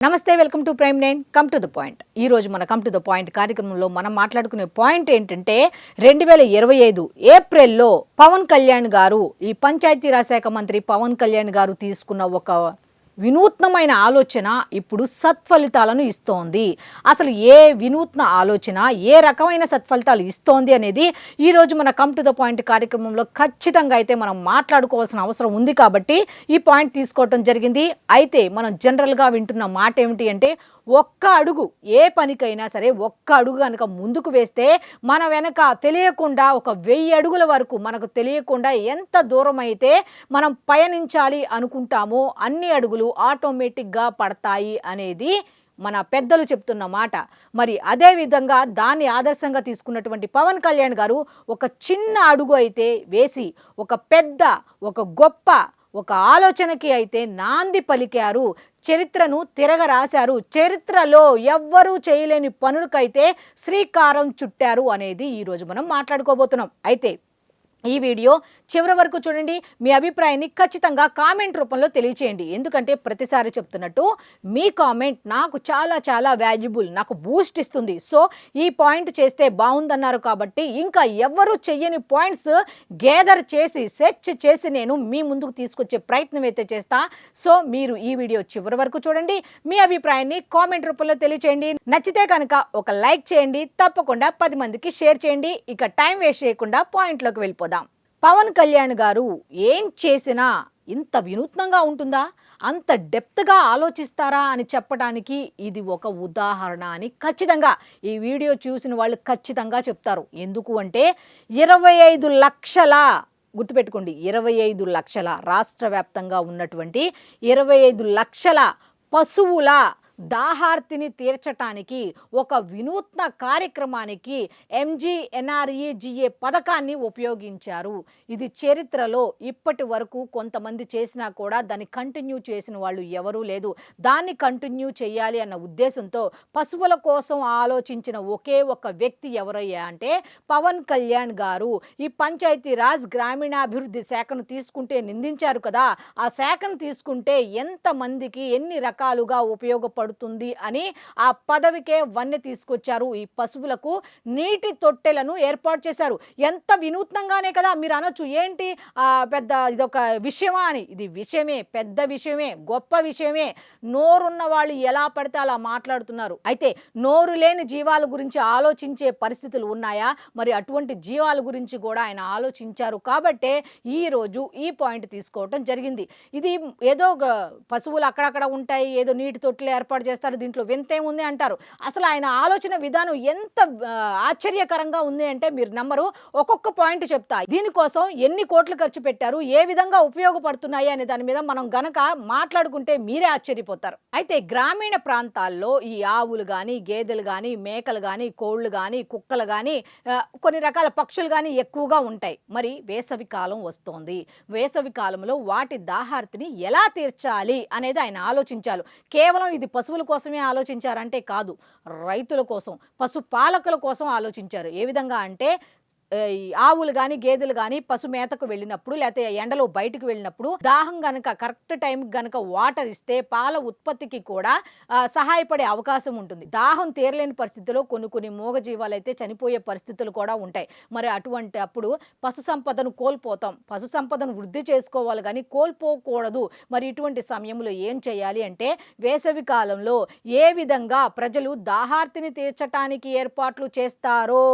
నమస్తే, welcome to prime 9. Come to the point. ఈ రోజు మన కమ్ టు ద పాయింట్ కార్యక్రమంలో మనం మాట్లాడుకునే పాయింట్ ఏంటంటే 2025 ఏప్రిల్లో పవన్ కళ్యాణ్ గారు, ఈ పంచాయతీరాజ్ శాఖ మంత్రి పవన్ కళ్యాణ్ గారు తీసుకున్న ఒక వినూత్నమైన ఆలోచన ఇప్పుడు సత్ఫలితాలను ఇస్తోంది. అసలు ఏ వినూత్న ఆలోచన ఏ రకమైన సత్ఫలితాలు ఇస్తోంది అనేది ఈరోజు మన కమ్ టు ద పాయింట్ కార్యక్రమంలో ఖచ్చితంగా అయితే మనం మాట్లాడుకోవాల్సిన అవసరం ఉంది కాబట్టి ఈ పాయింట్ తీసుకోవటం జరిగింది. అయితే మనం జనరల్గా వింటున్న మాట ఏమిటి అంటే, ఒక్క అడుగు ఏ పనికైనా సరే ఒక్క అడుగు కనుక ముందుకు వేస్తే మన వెనక తెలియకుండా ఒక 1000 అడుగుల వరకు మనకు తెలియకుండా ఎంత దూరం అయితే మనం పయనించాలి అనుకుంటామో అన్ని అడుగులు ఆటోమేటిక్గా పడతాయి అనేది మన పెద్దలు చెప్తున్న మాట. మరి అదే విధంగా దాన్ని ఆదర్శంగా తీసుకున్నటువంటి పవన్ కళ్యాణ్ గారు ఒక చిన్న అడుగు అయితే వేసి ఒక గొప్ప ఆలోచనకి అయితే నాంది పలికారు. చరిత్రను తిరగరాశారు. చరిత్రలో ఎవ్వరూ చేయలేని పనులకైతే శ్రీకారం చుట్టారు అనేది ఈరోజు మనం మాట్లాడుకోబోతున్నాం. అయితే ఈ వీడియో చివరి వరకు చూడండి. మీ అభిప్రాయాన్ని ఖచ్చితంగా కామెంట్ రూపంలో తెలియచేయండి. ఎందుకంటే ప్రతిసారి చెప్తున్నట్టు మీ కామెంట్ నాకు చాలా చాలా వాల్యుబుల్, నాకు బూస్ట్ ఇస్తుంది. సో ఈ పాయింట్ చేస్తే బాగుందన్నారు కాబట్టి ఇంకా ఎవ్వరూ చెయ్యని పాయింట్స్ గ్యాదర్ చేసి సెర్చ్ చేసి నేను మీ ముందుకు తీసుకొచ్చే ప్రయత్నం అయితే చేస్తా. సో మీరు ఈ వీడియో చివరి వరకు చూడండి. మీ అభిప్రాయాన్ని కామెంట్ రూపంలో తెలియచేయండి. నచ్చితే కనుక ఒక లైక్ చేయండి. తప్పకుండా 10 మందికి షేర్ చేయండి. ఇక టైం వేస్ట్ చేయకుండా పాయింట్లోకి వెళ్ళిపోదాం. పవన్ కళ్యాణ్ గారు ఏం చేసినా ఇంత వినూత్నంగా ఉంటుందా, అంత డెప్త్గా ఆలోచిస్తారా అని చెప్పడానికి ఇది ఒక ఉదాహరణ అని ఖచ్చితంగా ఈ వీడియో చూసిన వాళ్ళు ఖచ్చితంగా చెప్తారు. ఎందుకు అంటే 25 లక్షల, గుర్తుపెట్టుకోండి, 25 లక్షల రాష్ట్ర వ్యాప్తంగా ఉన్నటువంటి 25 లక్షల పశువుల దాహార్తిని తీర్చటానికి ఒక వినూత్న కార్యక్రమానికి MGNREGA పథకాన్ని ఉపయోగించారు. ఇది చరిత్రలో ఇప్పటి వరకు కొంతమంది చేసినా కూడా దాన్ని కంటిన్యూ చేసిన వాళ్ళు ఎవరూ లేదు. దాన్ని కంటిన్యూ చేయాలి అన్న ఉద్దేశంతో పశువుల కోసం ఆలోచించిన ఒకే ఒక వ్యక్తి ఎవరయ్యా అంటే పవన్ కళ్యాణ్ గారు. ఈ పంచాయతీరాజ్ గ్రామీణాభివృద్ధి శాఖను తీసుకుంటే నిందించారు కదా, ఆ శాఖను తీసుకుంటే ఎంతమందికి ఎన్ని రకాలుగా ఉపయోగపడుతుంది అని ఆ పదవికే వన్నె తీసుకొచ్చారు. ఈ పశువులకు నీటి తొట్టెలను ఏర్పాటు చేశారు. ఎంత వినూత్నంగానే కదా. మీరు అనొచ్చు ఏంటి పెద్ద ఇదొక విషయమా అని. ఇది విషయమే, పెద్ద విషయమే, గొప్ప విషయమే. నోరున్న వాళ్ళు ఎలా పడితే అలా మాట్లాడుతున్నారు. అయితే నోరు లేని జీవాల గురించి ఆలోచించే పరిస్థితులు ఉన్నాయా? మరి అటువంటి జీవాల గురించి కూడా ఆయన ఆలోచించారు కాబట్టే ఈరోజు ఈ పాయింట్ తీసుకోవటం జరిగింది. ఇది ఏదో పశువులు అక్కడక్కడ ఉంటాయి, ఏదో నీటి తొట్టెలు ఏర్పాటు చేస్తారు, దీంట్లో వింతేముంది అంటారు. అసలు ఆయన ఆలోచన విధానం ఎంత ఆశ్చర్యకరంగా ఉంది అంటే మీరు నమ్మరు. ఒక్కొక్క పాయింట్ చెప్తా. దీనికోసం ఎన్ని కోట్లు ఖర్చు పెట్టారు, ఏ విధంగా ఉపయోగపడుతున్నాయి అనే దాని మీద మనం గనక మాట్లాడుకుంటే మీరే ఆశ్చర్యపోతారు. అయితే గ్రామీణ ప్రాంతాల్లో ఈ ఆవులు కానీ, గేదెలు కానీ, మేకలు కానీ, కోళ్లు కానీ, కుక్కలు కానీ, కొన్ని రకాల పక్షులు కానీ ఎక్కువగా ఉంటాయి. మరి వేసవి కాలం వస్తోంది. వేసవి కాలంలో వాటి దాహార్తిని ఎలా తీర్చాలి అనేది ఆయన ఆలోచించారు. కేవలం ఇది పశువుల కోసమే ఆలోచించారంటే కాదు, రైతుల కోసం, పశుపాలకుల కోసం ఆలోచించారు. ఏ విధంగా అంటే ఆవులు కానీ, గేదెలు కానీ పశు మేతకు వెళ్ళినప్పుడు లేకపోతే ఎండలో బయటకు వెళ్ళినప్పుడు దాహం గనక కరెక్ట్ టైంకి గనక వాటర్ ఇస్తే పాల ఉత్పత్తికి కూడా సహాయపడే అవకాశం ఉంటుంది. దాహం తీరలేని పరిస్థితుల్లో కొన్ని మూగజీవాలు అయితే చనిపోయే పరిస్థితులు కూడా ఉంటాయి. మరి అటువంటి అప్పుడు పశు సంపదను కోల్పోతాం. పశు సంపదను వృద్ధి చేసుకోవాలి కానీ కోల్పోకూడదు. మరి ఇటువంటి సమయంలో ఏం చేయాలి అంటే వేసవి కాలంలో ఏ విధంగా ప్రజలు దాహార్తిని తీర్చడానికి ఏర్పాట్లు చేస్తారో,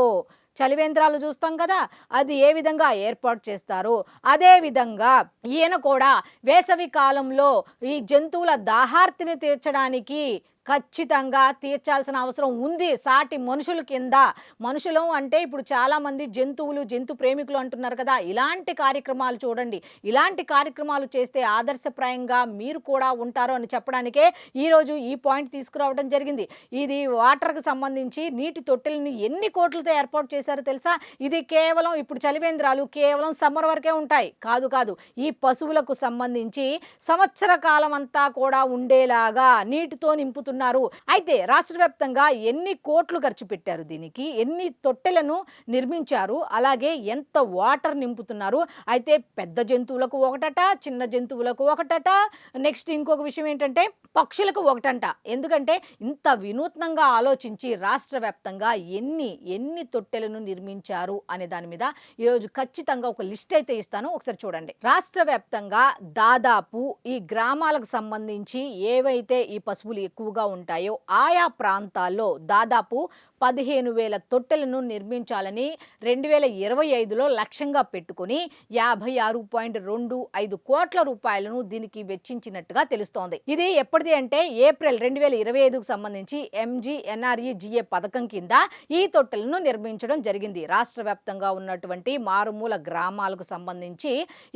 చలివేంద్రాలు చూస్తాం కదా, అది ఏ విధంగా ఏర్పాటు చేస్తారో అదే విధంగా ఈయన కూడా వేసవి కాలంలో ఈ జంతువుల దాహార్తిని తీర్చడానికి ఖచ్చితంగా తీర్చాల్సిన అవసరం ఉంది. సాటి మనుషుల కింద, మనుషులు అంటే ఇప్పుడు చాలామంది జంతువులు, జంతు ప్రేమికులు అంటున్నారు కదా, ఇలాంటి కార్యక్రమాలు చూడండి. ఇలాంటి కార్యక్రమాలు చేస్తే ఆదర్శప్రాయంగా మీరు కూడా ఉంటారు అని చెప్పడానికే ఈరోజు ఈ పాయింట్ తీసుకురావడం జరిగింది. ఇది వాటర్కి సంబంధించి నీటి తొట్టెలని ఎన్ని కోట్లతో ఏర్పాటు చేశారో తెలుసా? ఇది కేవలం ఇప్పుడు చలివేంద్రాలు కేవలం సమ్మర్ వరకే ఉంటాయి కాదు. ఈ పశువులకు సంబంధించి సంవత్సర కాలం అంతా కూడా ఉండేలాగా నీటితో నింపుతున్నారు నిర్మించుకుంటున్నారు. అయితే రాష్ట్ర వ్యాప్తంగా ఎన్ని కోట్లు ఖర్చు పెట్టారు, దీనికి ఎన్ని తొట్టెలను నిర్మించారు, అలాగే ఎంత వాటర్ నింపుతున్నారు. అయితే పెద్ద జంతువులకు ఒకటట, చిన్న జంతువులకు ఒకటట, నెక్స్ట్ ఇంకొక విషయం ఏంటంటే పక్షులకు ఒకటంట. ఎందుకంటే ఇంత వినూత్నంగా ఆలోచించి రాష్ట్ర వ్యాప్తంగా ఎన్ని తొట్టెలను నిర్మించారు అనే దాని మీద ఈరోజు ఖచ్చితంగా ఒక లిస్ట్ అయితే ఇస్తాను, ఒకసారి చూడండి. రాష్ట్ర వ్యాప్తంగా దాదాపు ఈ గ్రామాలకు సంబంధించి ఏవైతే ఈ పశువులు ఎక్కువగా ఉంటాయో ఆయా ప్రాంతాల్లో దాదాపు 15,000 తొట్టెలను నిర్మించాలని 2025లో లక్ష్యంగా పెట్టుకుని 56.25 కోట్ల రూపాయలను దీనికి వెచ్చించినట్టుగా తెలుస్తోంది. ఇది ఎప్పటిది అంటే ఏప్రిల్ 2025కు సంబంధించి MGNREGA పథకం కింద ఈ తొట్టెలను నిర్మించడం జరిగింది. రాష్ట్ర వ్యాప్తంగా ఉన్నటువంటి మారుమూల గ్రామాలకు సంబంధించి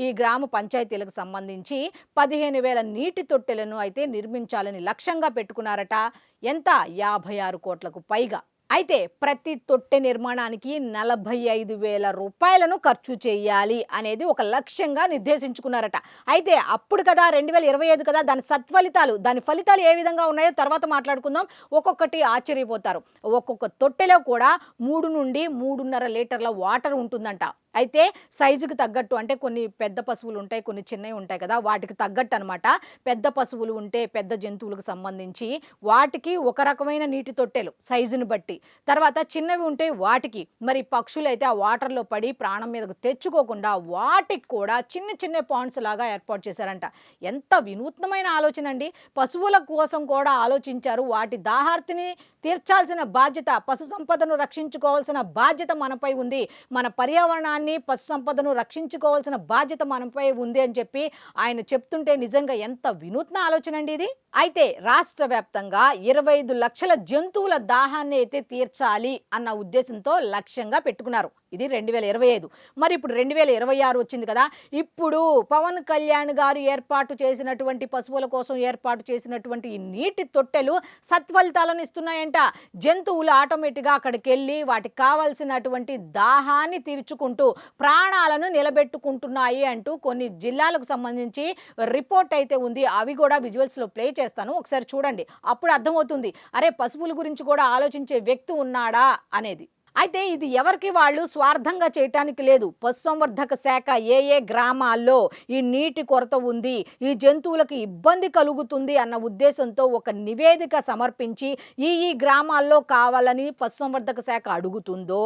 ఈ గ్రామ పంచాయతీలకు సంబంధించి 15,000 నీటి తొట్టెలను అయితే నిర్మించాలని లక్ష్యంగా పెట్టుకున్నారట. ఎంత? 56 కోట్లకు పైగా. అయితే ప్రతి తొట్టె నిర్మాణానికి 45,000 రూపాయలను ఖర్చు చేయాలి అనేది ఒక లక్ష్యంగా నిర్దేశించుకున్నారట. అయితే అప్పుడు కదా 2025 కదా, దాని ఫలితాలు ఏ విధంగా ఉన్నాయో తర్వాత మాట్లాడుకుందాం. ఒక్కొక్కటి ఆశ్చర్యపోతారు. ఒక్కొక్క తొట్టెలో కూడా 3 నుండి 3.5 లీటర్ల వాటర్ ఉంటుందంట. అయితే సైజుకి తగ్గట్టు, అంటే కొన్ని పెద్ద పశువులు ఉంటాయి, కొన్ని చిన్నవి ఉంటాయి కదా, వాటికి తగ్గట్టు అనమాట. పెద్ద పశువులు ఉంటే పెద్ద జంతువులకు సంబంధించి వాటికి ఒక రకమైన నీటి తొట్టెలు సైజుని బట్టి, తర్వాత చిన్నవి ఉంటే వాటికి, మరి పక్షులు అయితే ఆ వాటర్లో పడి ప్రాణం మీదకు తెచ్చుకోకుండా వాటికి కూడా చిన్న పాండ్స్ లాగా ఏర్పాటు చేశారంట. ఎంత వినూత్నమైన ఆలోచన అండి. పశువుల కోసం కూడా ఆలోచించారు. వాటి దాహార్తిని తీర్చాల్సిన బాధ్యత, పశు సంపదను రక్షించుకోవాల్సిన బాధ్యత మనపై ఉంది. మన పర్యావరణాన్ని, పశు సంపదను రక్షించుకోవాల్సిన బాధ్యత మనపై ఉంది అని చెప్పి ఆయన చెప్తుంటే నిజంగా ఎంత వినూత్న ఆలోచన అండి ఇది. అయితే రాష్ట్ర వ్యాప్తంగా 25 లక్షల జంతువుల దాహాన్ని అయితే తీర్చాలి అన్న ఉద్దేశంతో లక్ష్యంగా పెట్టుకున్నారు. ఇది 2025. మరి ఇప్పుడు 2026 వచ్చింది కదా. ఇప్పుడు పవన్ కళ్యాణ్ గారు ఏర్పాటు చేసినటువంటి పశువుల కోసం ఏర్పాటు చేసినటువంటి ఈ నీటి తొట్టెలు సత్ఫలితాలను ఇస్తున్నాయంట. జంతువులు ఆటోమేటిక్గా అక్కడికి వెళ్ళి వాటికి కావాల్సినటువంటి దాహాన్ని తీర్చుకుంటూ ప్రాణాలను నిలబెట్టుకుంటున్నాయి అంటూ కొన్ని జిల్లాలకు సంబంధించి రిపోర్ట్ అయితే ఉంది. అవి కూడా విజువల్స్లో ప్లే చేస్తాను, ఒకసారి చూడండి. అప్పుడు అర్థమవుతుంది, అరే పశువుల గురించి కూడా ఆలోచించే వ్యక్తి ఉన్నాడా అనేది. అయితే ఇది ఎవరికి వాళ్ళు స్వార్థంగా చేయటానికి లేదు. పశుసంవర్ధక శాఖ ఏ గ్రామాల్లో ఈ నీటి కొరత ఉంది, ఈ జంతువులకు ఇబ్బంది కలుగుతుంది అన్న ఉద్దేశంతో ఒక నివేదిక సమర్పించి ఈ గ్రామాల్లో కావాలని పశుసంవర్ధక శాఖ అడుగుతుందో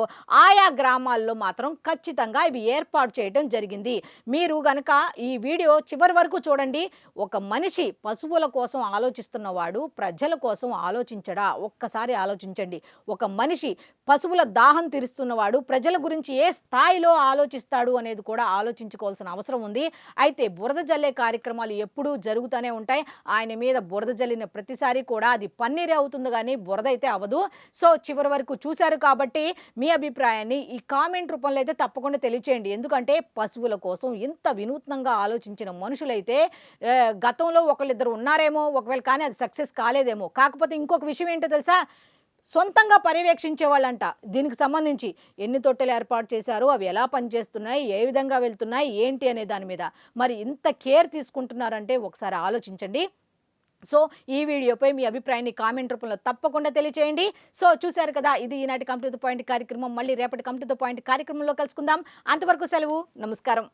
ఆయా గ్రామాల్లో మాత్రం ఖచ్చితంగా ఇవి ఏర్పాటు చేయడం జరిగింది. మీరు గనక ఈ వీడియో చివరి వరకు చూడండి. ఒక మనిషి పశువుల కోసం ఆలోచిస్తున్నవాడు ప్రజల కోసం ఆలోచించడా? ఒక్కసారి ఆలోచించండి. ఒక మనిషి పశువుల దాహం తీరుస్తున్నవాడు ప్రజల గురించి ఏ స్థాయిలో ఆలోచిస్తాడు అనేది కూడా ఆలోచించుకోవాల్సిన అవసరం ఉంది. అయితే బురద జల్లే కార్యక్రమాలు ఎప్పుడూ జరుగుతూనే ఉంటాయి. ఆయన మీద బురద జల్లిన ప్రతిసారి కూడా అది పన్నీరే అవుతుంది కానీ బురద అయితే అవ్వదు. సో చివరి వరకు చూశారు కాబట్టి మీ అభిప్రాయాన్ని ఈ కామెంట్ రూపంలో అయితే తప్పకుండా తెలియచేయండి. ఎందుకంటే పశువుల కోసం ఇంత వినూత్నంగా ఆలోచించిన మనుషులైతే గతంలో ఒకళ్ళిద్దరు ఉన్నారేమో, ఒకవేళ కానీ అది సక్సెస్ కాలేదేమో. కాకపోతే ఇంకొక విషయం ఏంటో తెలుసా, సొంతంగా పర్యవేక్షించే వాళ్ళంట. దీనికి సంబంధించి ఎన్ని తొట్టెలు ఏర్పాటు చేశారు, అవి ఎలా పనిచేస్తున్నాయి, ఏ విధంగా వెళ్తున్నాయి, ఏంటి అనే దాని మీద మరి ఇంత కేర్ తీసుకుంటున్నారంటే ఒకసారి ఆలోచించండి. సో ఈ వీడియోపై మీ అభిప్రాయాన్ని కామెంట్ రూపంలో తప్పకుండా తెలియచేయండి. సో చూశారు కదా, ఇది ఈనాటి కమ్ టు ద పాయింట్ కార్యక్రమం. మళ్ళీ రేపటి కమ్ టు ద పాయింట్ కార్యక్రమంలో కలుసుకుందాం. అంతవరకు సెలవు, నమస్కారం.